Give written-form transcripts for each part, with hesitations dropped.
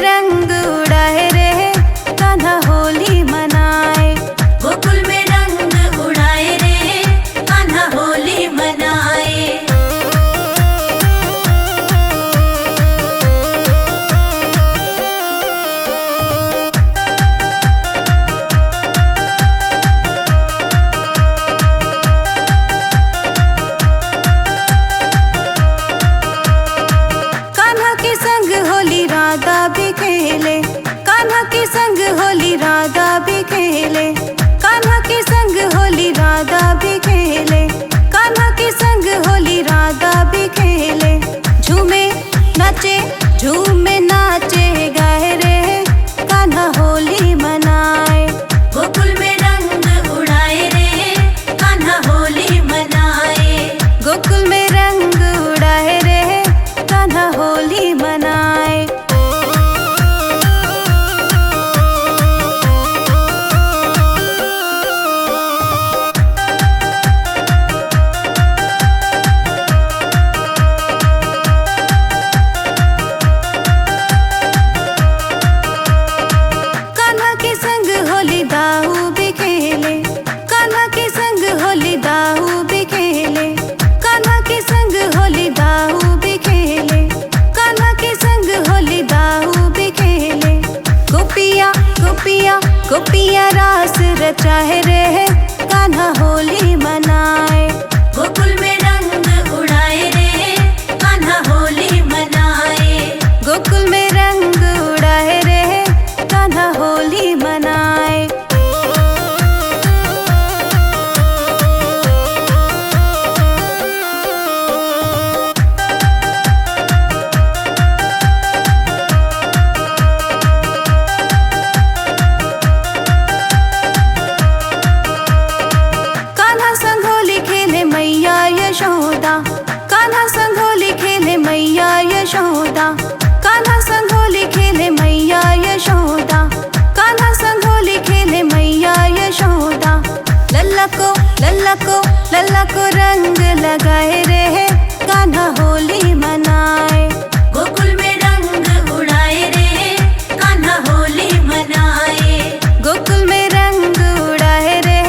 रंग उड़ाए रे कान्हा होली मनाए। गोकुल में रंग उड़ाए रे कान्हा होली मनाए। कान्हा के संग होली राधा भी खेले, कान्हा के संग होली राधा भी खेले, कान्हा के संग होली राधा भी खेले, कान्हा के संग होली राधा भी खेले। झूमे नाचे झूमे नाचे गाए रे कान्हा होली मनाए। गोकुल में रंग उड़ाए रे कान्हा होली मनाए। गोकुल में रंग उड़ाए रे कान्हा होली मनाए। कान्हा के संग होली दाऊ भी खेले, कान्हा के संग होली दाऊ भी खेले, कान्हा के संग होली दाऊ भी खेले, कान्हा के संग होली दाऊ भी खेले। गोपिया गोपिया गोपिया रास रचाए रे कान्हा होली मनाए। गोकुल में रंग उड़ाए रे कान्हा होली मनाए। गोकुल में रंग उड़ाए रे कान्हा होली मनाए। कान्हा संग होली खेले मैया यशोदा, कान्हा संग होली खेले मैया यशोदा, कान्हा संग होली खेले मैया यशोदा, कान्हा संग होली खेले मैया यशोदा। लल्ला को रंग लगाए रे कान्हा होली मनाए। गोकुल में रंग उड़ाए रे कान्हा होली मनाए। गोकुल में रंग उड़ाए रे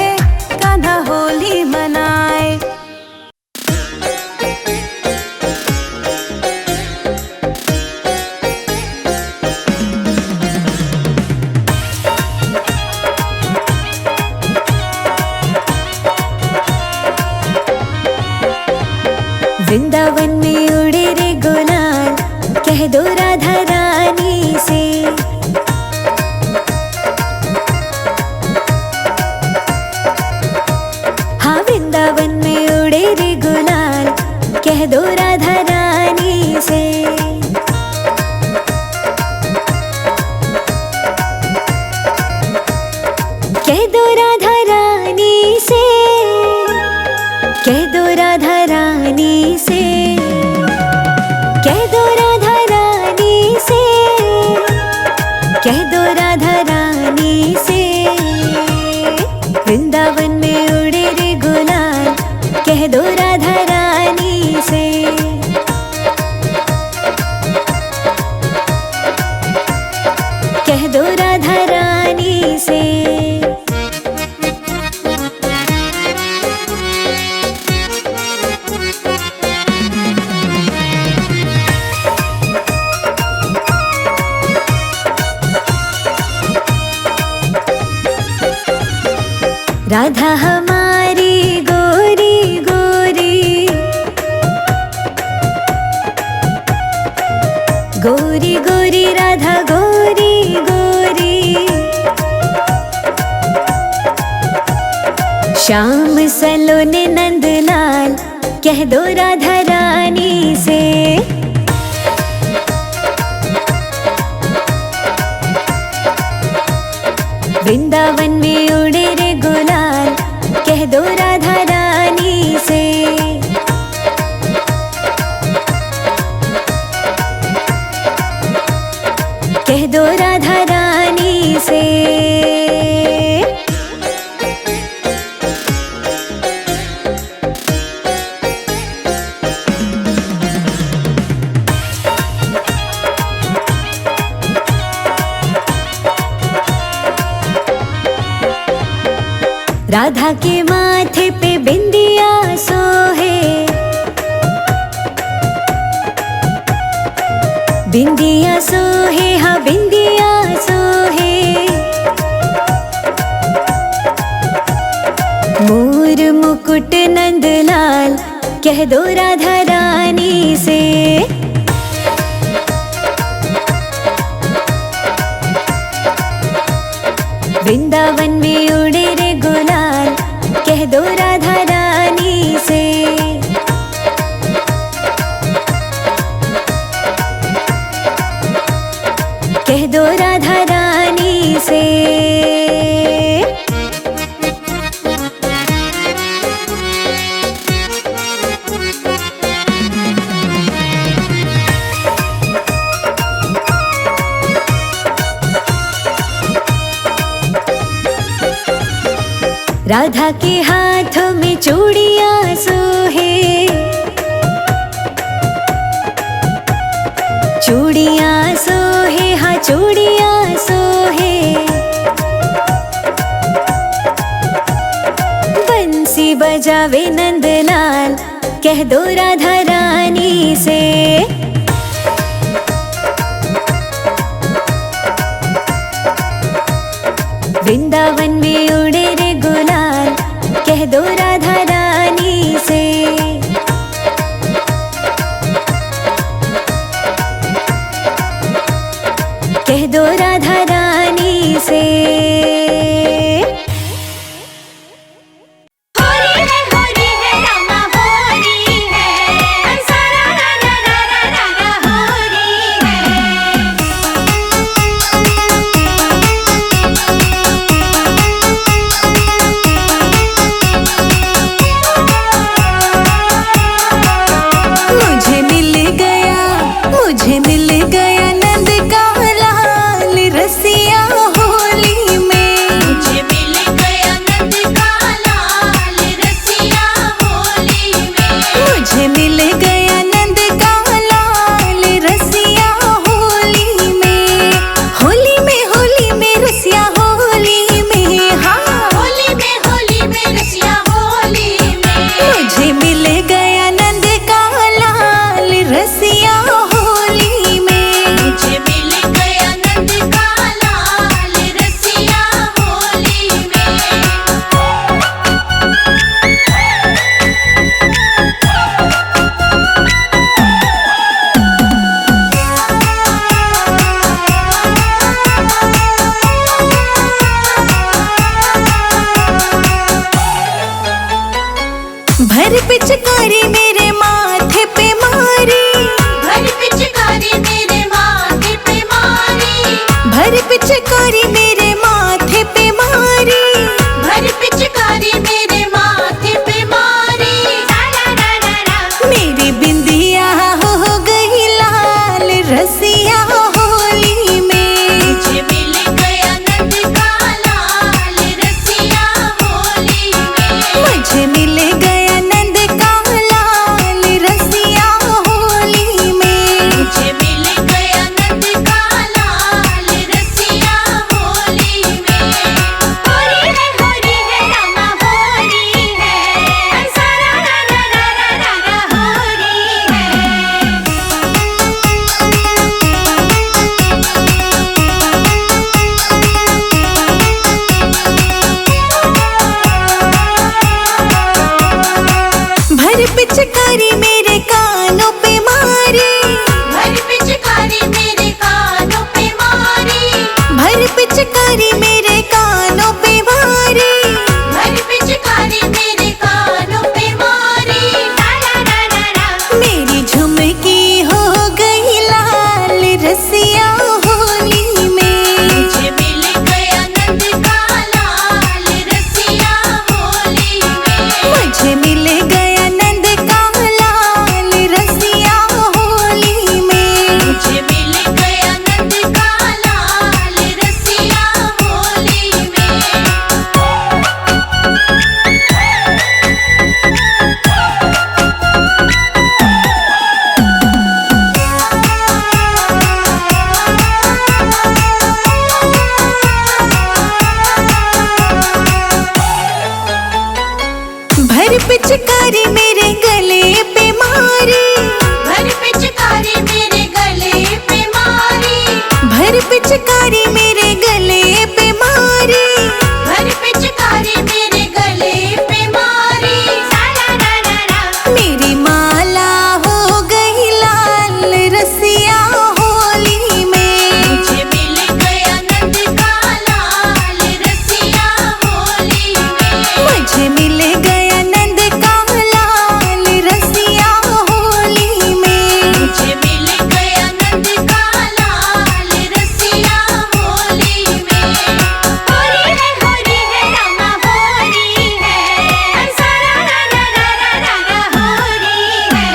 कान्हा होली मनाए। वृंदावन में उड़े रे गुलाल कह दो राधा रानी से। हाँ वृंदावन में उड़े रे गुलाल कह दो राधा रानी से। कह दो राधा रानी से, कह दो राधा रानी से, कह दो राधा रानी से, कह दो राधा रानी से। वृंदावन में उड़े रे गुलाल कह दो राधा रानी से। कह दो राधा रानी से। राधा हमारी गोरी गोरी, गोरी गोरी राधा गोरी गोरी। श्याम सलोने नंदलाल कह दो राधा रानी से। वृंदावन में उड़े रे गुलाल कह दो राधा रानी से। कह दो राधा रानी से। राधा के माथे पे बिंदिया सोहे, बिंदिया सोहे, हाँ बिंदिया सोहे। मोर मुकुट नंदलाल कह दो राधा रानी से। वृंदावन में उड़े रे गुलाल कह दो राधा रानी से। कह दो राधा रानी से। राधा के हाथों में चूड़ियां सोहे, चूड़ियां सोहे, हाँ चूड़ियां सोहे। बंसी बजावे नंदलाल कह दो राधा रानी से। वृंदावन में उड़े रे गुलाल कह दो राधा रानी से। कह दो राधा रानी से। भर पिचकारी मेरे माथे पे मारी, भर पिचकारी मेरे माथे पे मारी, भर पिचकारी मेरे माथे पे मारी, भर पिचकारी मेरे माथे पे मारी। मेरी बिंदिया हो गई लाल रसिया होली में। मुझे मिल गया नंद का लाल रसिया होली में। मुझे मिल गया नंद का लाल रसिया होली में। मुझे मिल गया नंद का लाल रसिया होली पिचकारी मेरे गले पे मारी, भर पिचकारी मेरे गले पे मारी, साला रा रा रा। मेरी माला हो गई लाल रसिया होली में। मुझे मिल गया नंद का लाल रसिया होली में। मुझे मिल गया नंद का लाल रसिया होली में। मुझे मिल गया नंद का लाल रसिया होली में। होली है रामा होली है, सारा रा रा रा रा रा होली है।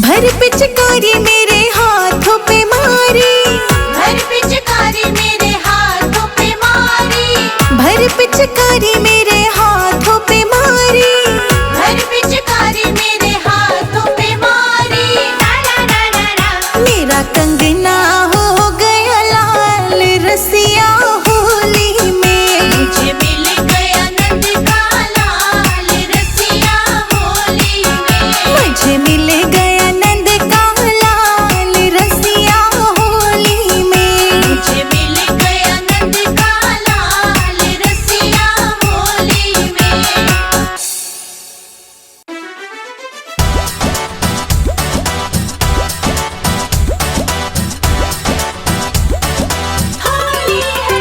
भर पिचकारी मेरे हाथों पे मारी, भर पिचकारी मेरे हाथों पे मारी, भर पिचकारी मेरे हाथों पे मारी। भर पिचकारी मेरे हाथों पे मारी, साला रा रा रा। मेरा कंगना हो गया लाल रसिया होली में। मुझे मिल गया नंद का लाल रसिया होली में। मुझे मिल गया नंद का लाल रसिया होली में। मुझे मिल गया नंद का लाल रसिया होली में। होली है।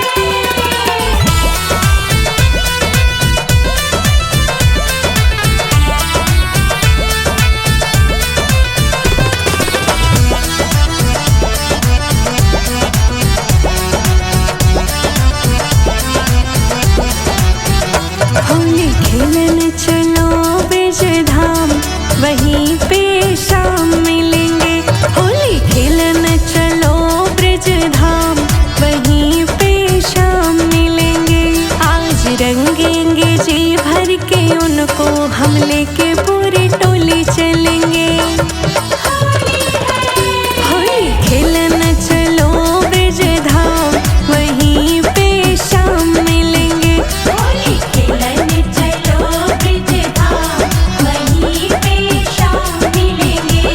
होली खेलन चलो ब्रिज धाम, वहीं पे शाम मिलेंगे। होली खेलन चलो ब्रिज धाम, वहीं पे शाम मिलेंगे। आज रंगेंगे जी भर के उनको, हम लेके पूरी टोली चलेंगे। होली खेलन चलो ब्रिज धाम, वहीं पे शाम मिलेंगे। होली खेलने चलो ब्रिज धाम, वहीं पे शाम मिलेंगे।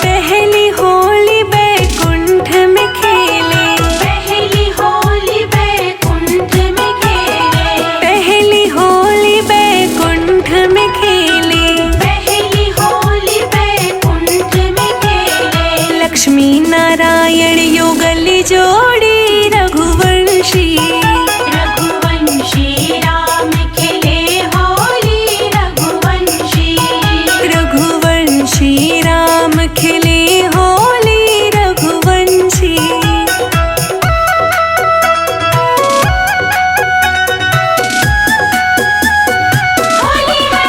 पहली होली बैकुंठ में खेले, पहली होली बैकुंठ में खेले, पहली होली बैकुंठ में खेले, पहली होली बैकुंठ में खेले। लक्ष्मी नारायण युगल जोड़ी रघुवंशी, रघुवंशी राम खेले होली रघुवंशी, रघुवंशी राम खिले होली रघुवंशी। होली है।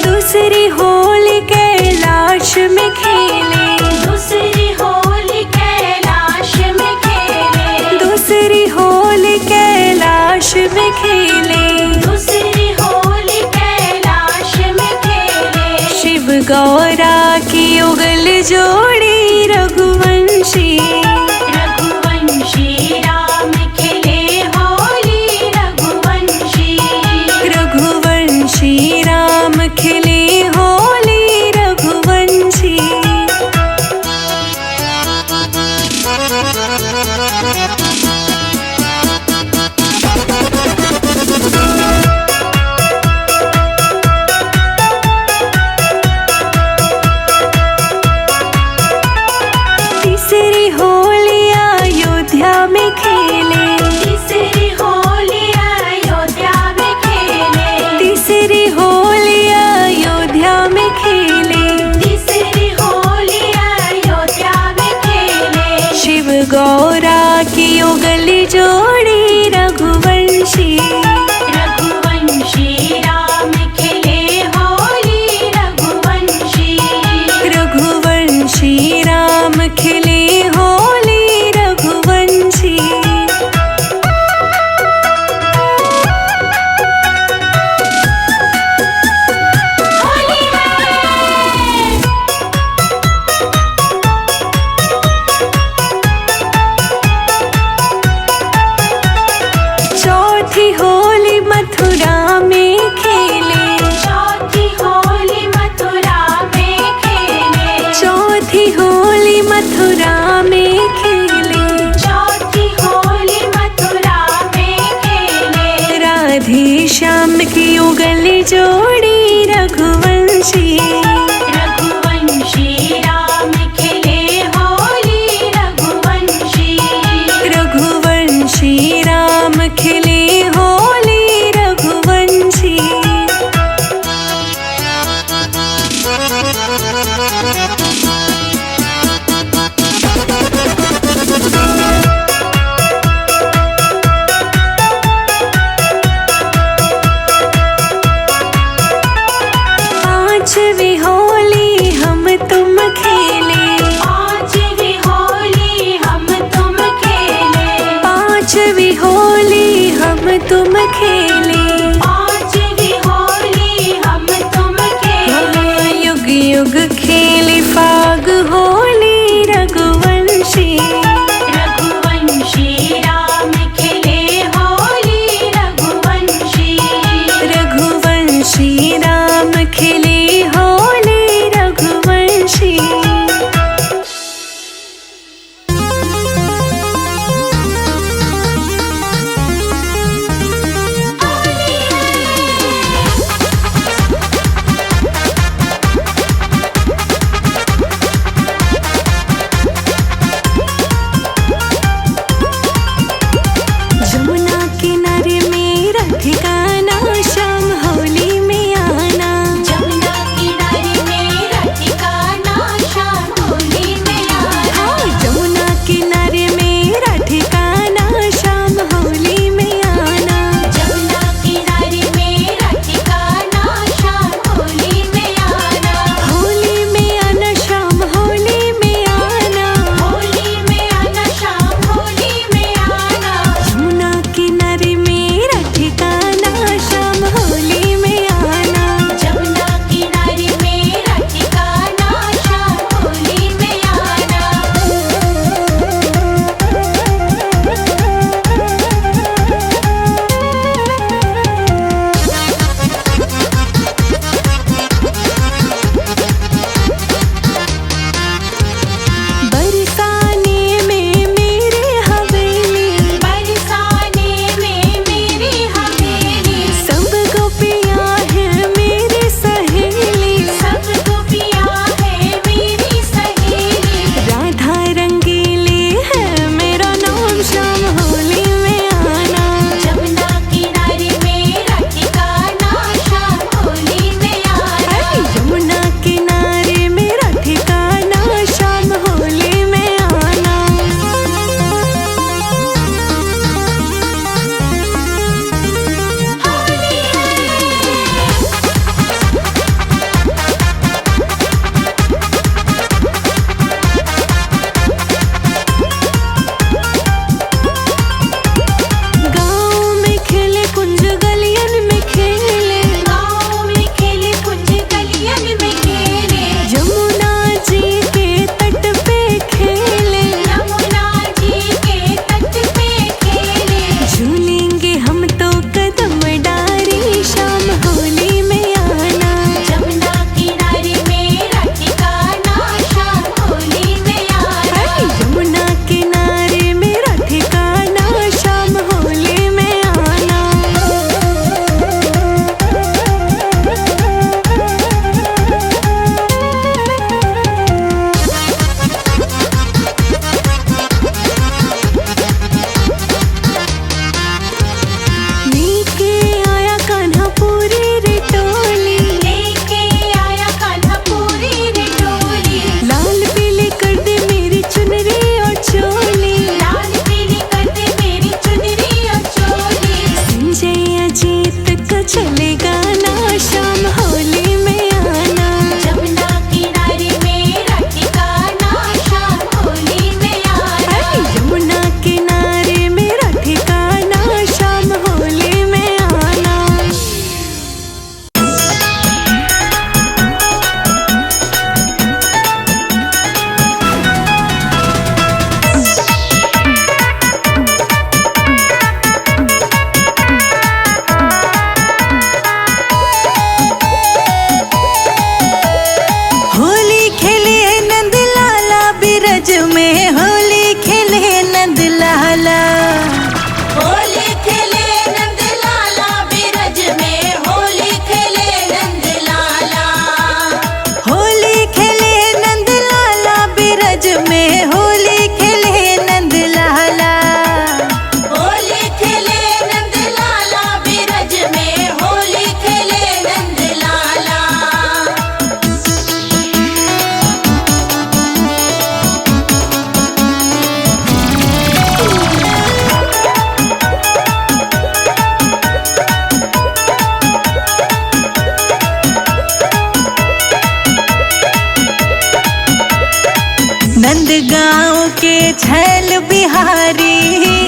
दूसरी होली कैलाश में खेले, दूसरी होली कैलाश में खेले, दूसरी होली कैलाश में खेले, दूसरी होली कैलाश में खेले। शिव गौरा की युगल जोड़ी रघुवंशी, रघुवंशी राम खेले होली रघुवंशी, रघुवंशी राम खिले होली रघुवंशी। तीसरी होली अयोध्या में खेले, तीसरी होली अयोध्या में खेले, तीसरी होली अयोध्या में खेले, तीसरी होली अयोध्या में खेले। शिव गौरा की युगल जोड़ी रघुवंशी, रघुवंशी राम खेले होली रघुवंशी, रघुवंशी राम खिले होली रघुवंशी। होली है। चौथी होली मथुरा में खेले, चौथी होली मथुरा में खेले, चौथी होली मथुरा में खेले, चौथी होली मथुरा में खेले। राधे श्याम की युगल जोड़ी रघुवंशी, रघुवंशी राम खेले होली रघुवंशी, रघुवंशी राम खिले होली रघुवंशी। चलेगा ना शाम होली में आना। जमुना किनारे मेरा ठिकाना, शाम होली में आना। यमुना किनारे मेरा ठिकाना, शाम होली में आना। होली खेले नंद लाला बिरज में, होली खेले नंद लाला। होली खेले नंद लाला बिरज में, होली खेले नंद लाला। होली खेले नंद लाला बिरज में, होली खेले नंद लाला। होली खेले नंद लाला बिरज में, होली खेले नंद लाला। नंद गाँव के छैल बिहारी,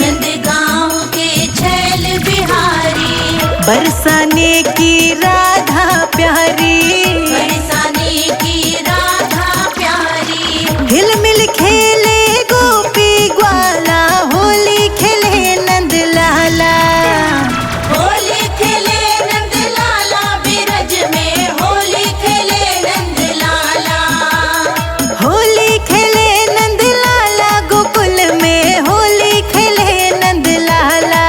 नंदगांव के छैल बिहारी, बरसाने की राधा प्यारी। बरसाने की राधा प्यारी। हिल मिल खेले गोपी ग्वाला, होली खेले नंद लाला। होली खेले नंद लाला बिरज में, होली खेले नंद लाला। होली खेले नंद लाला गोकुल में, होली खेले नंद लाला।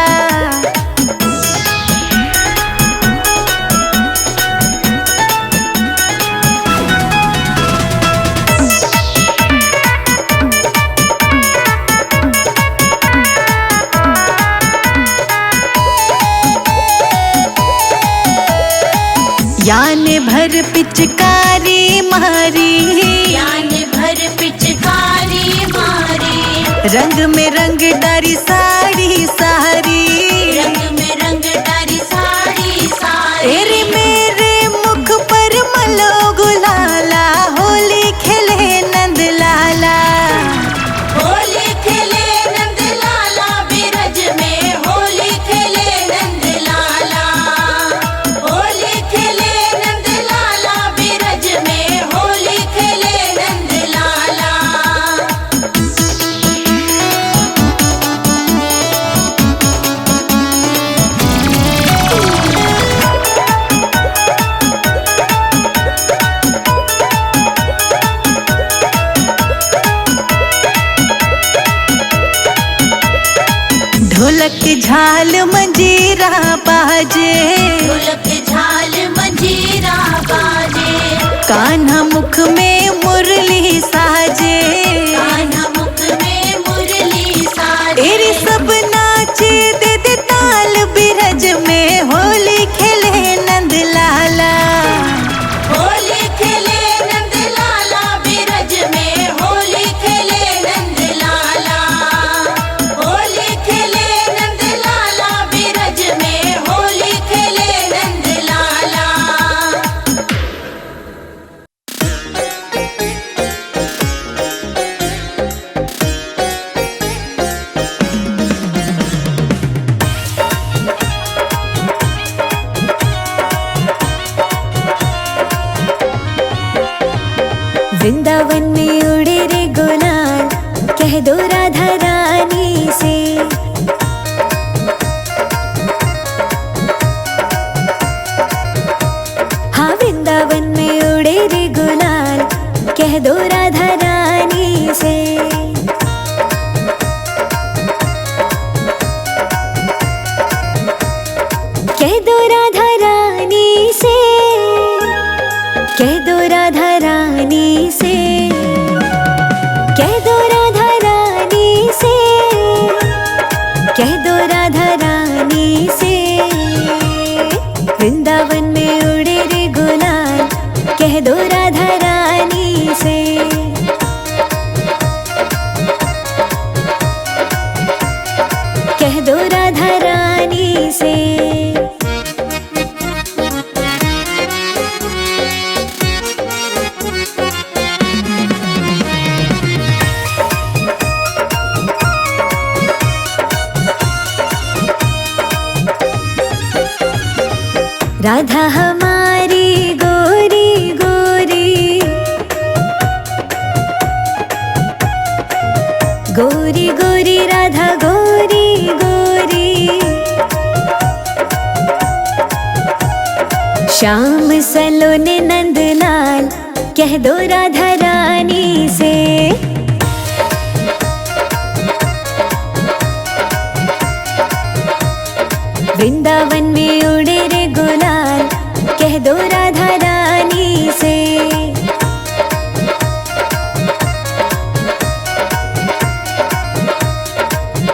यान भर पिचकारी मारी, यान भर पिचकारी मारी। रंग में रंग डारी साड़ी सारी। रंग में रंग डारी साड़ी सारी। तेरे मेरे मुख पर मलो गुलाला, होली खेले नंद लाला। होली खेले नंद लाला बिरज में, होली खेले नंद लाला। होली खेले नंद लाला बिरज में, होली खेले नंद लाला। ढोलक झाल मंजीरा बाजे, ढोलक झाल मंजीरा बाजे। कान्हा मुख में मुरली साजे। कान्हा मुख में मुरली साजे। तेरे सब नाचे दे दे ताल बिरज में, होली खेले नंद लाला। होली खेले नंद लाला बिरज में, होली खेले नंद लाला। होली खेले नंद लाला बिरज में, होली खेले नंद लाला। वृंदावन में उड़े रे गुलाल, कह दो राधा रानी से। हाँ वृंदावन में उड़े रे गुलाल, कह दो राधा रानी से। कह दो राधा रानी से, कह दो राधा रानी से, कह दो राधा रानी से, कह दो राधा रानी से। वृंदावन में उड़े रे गुलाल, कह दो राधा रानी से। कह दो राधा रानी से। राधा हमारी गोरी गोरी, गोरी गोरी राधा गोरी गोरी। श्याम सलोने नंदलाल कह दो राधा रानी से। वृंदावन में उड़े रे गुलाल कह दो राधा रानी से।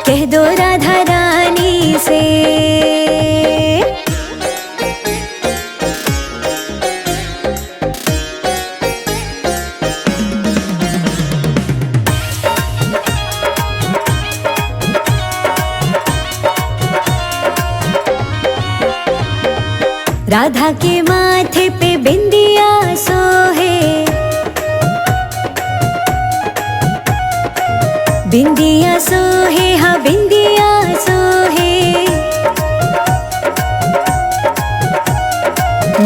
कह दो राधा रानी से। राधा के माथे पे बिंदिया सोहे, बिंदिया सोहे हाँ बिंदिया सोहे।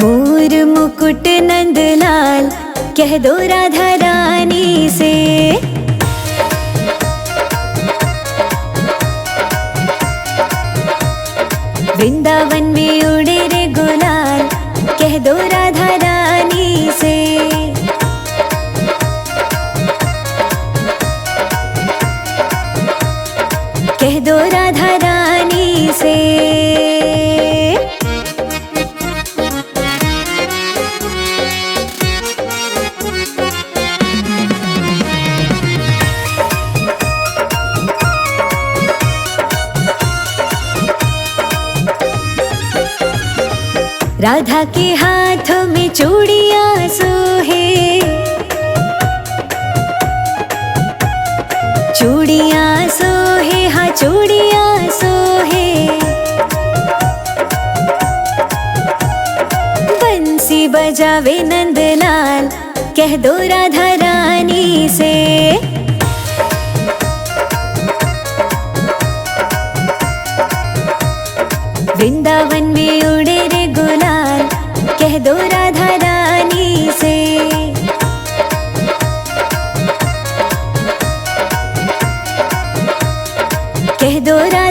मोर मुकुट नंदलाल कह दो राधा रानी से। वृंदावन में उड़े रे गुलाल कह दो राधा रानी से। कह दो राधा रानी से। राधा के हाथों में चूड़ियां सोहे, चूड़ियां सोहे हाँ चूड़ियां सोहे। बंसी बजावे नंदलाल कह दो राधा रानी से। वृंदावन में उड़े रे गुलाल कह दो राधा रानी से। कह दो राधा